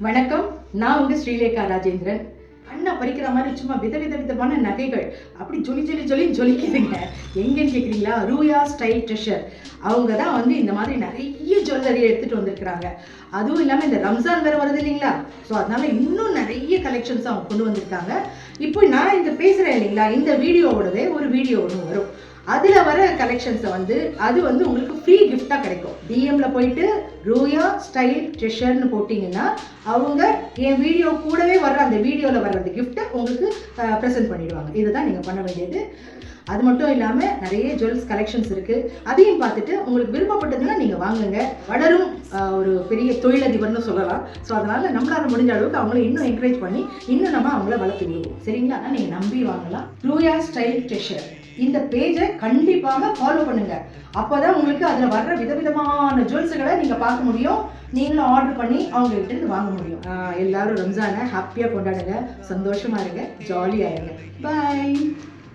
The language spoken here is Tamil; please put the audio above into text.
வணக்கம். நான் உங்க ஸ்ரீலேகா ராஜேந்திரன். அண்ணா பறிக்கிற மாதிரி சும்மா விதவிதமான நகைகள் அப்படி ஜொலிக்குதுங்க. எங்கன்னு கேட்குறீங்களா? Ruia style treasure. அவங்க தான் வந்து இந்த மாதிரி நிறைய ஜுவல்லரி எடுத்துகிட்டு வந்திருக்கிறாங்க. அதுவும் இல்லாமல் இந்த ரம்ஜான் வேறு வருது இல்லைங்களா? ஸோ அதனால இன்னும் நிறைய கலெக்ஷன்ஸ் அவங்க கொண்டு வந்திருக்காங்க. இப்போ நான் இந்த பேசுகிறேன் இல்லைங்களா, இந்த வீடியோவோடவே ஒரு வீடியோ ஒன்று வரும். அதில் வர கலெக்ஷன்ஸை அது உங்களுக்கு ஃப்ரீ கிஃப்டாக கிடைக்கும். டிஎம்மில் போயிட்டு ரூயா ஸ்டைல் ட்ரெஷர்னு போட்டிங்கன்னா அவங்க என் வீடியோ கூடவே வர்ற அந்த வீடியோவில் வர்ற அந்த கிஃப்ட்டை உங்களுக்கு ப்ரெசென்ட் பண்ணிடுவாங்க. இதுதான் நீங்கள் பண்ண வேண்டியது. அது மட்டும் இல்லாமல் நிறைய ஜுவல்ஸ் கலெக்ஷன்ஸ் இருக்குது. அதையும் பார்த்துட்டு உங்களுக்கு விருப்பப்பட்டதுன்னா நீங்கள் வாங்குங்க. வளரும் ஒரு பெரிய தொழிலதிபர்னு சொல்லலாம். ஸோ அதனால் நம்மளால் முடிஞ்ச அளவுக்கு அவங்கள இன்னும் என்கரேஜ் பண்ணி இன்னும் நம்ம அவங்கள வளர்த்து விடுவோம். சரிங்களா? ஆனால் நீங்கள் நம்பி வாங்கலாம். ரூயா ஸ்டைல் ட்ரெஷர் இந்த பேஜை கண்டிப்பாக ஃபாலோ பண்ணுங்க. அப்போதான் உங்களுக்கு அதில் வர்ற விதவிதமான ஜுவல்ஸுகளை நீங்கள் பார்க்க முடியும். நீங்களும் ஆர்டர் பண்ணி அவங்க கிட்ட வாங்க முடியும். எல்லாரும் ரம்ஜானை ஹாப்பியாக கொண்டாடுங்க, சந்தோஷமா இருங்க, ஜாலியாக இருங்க. பாய்.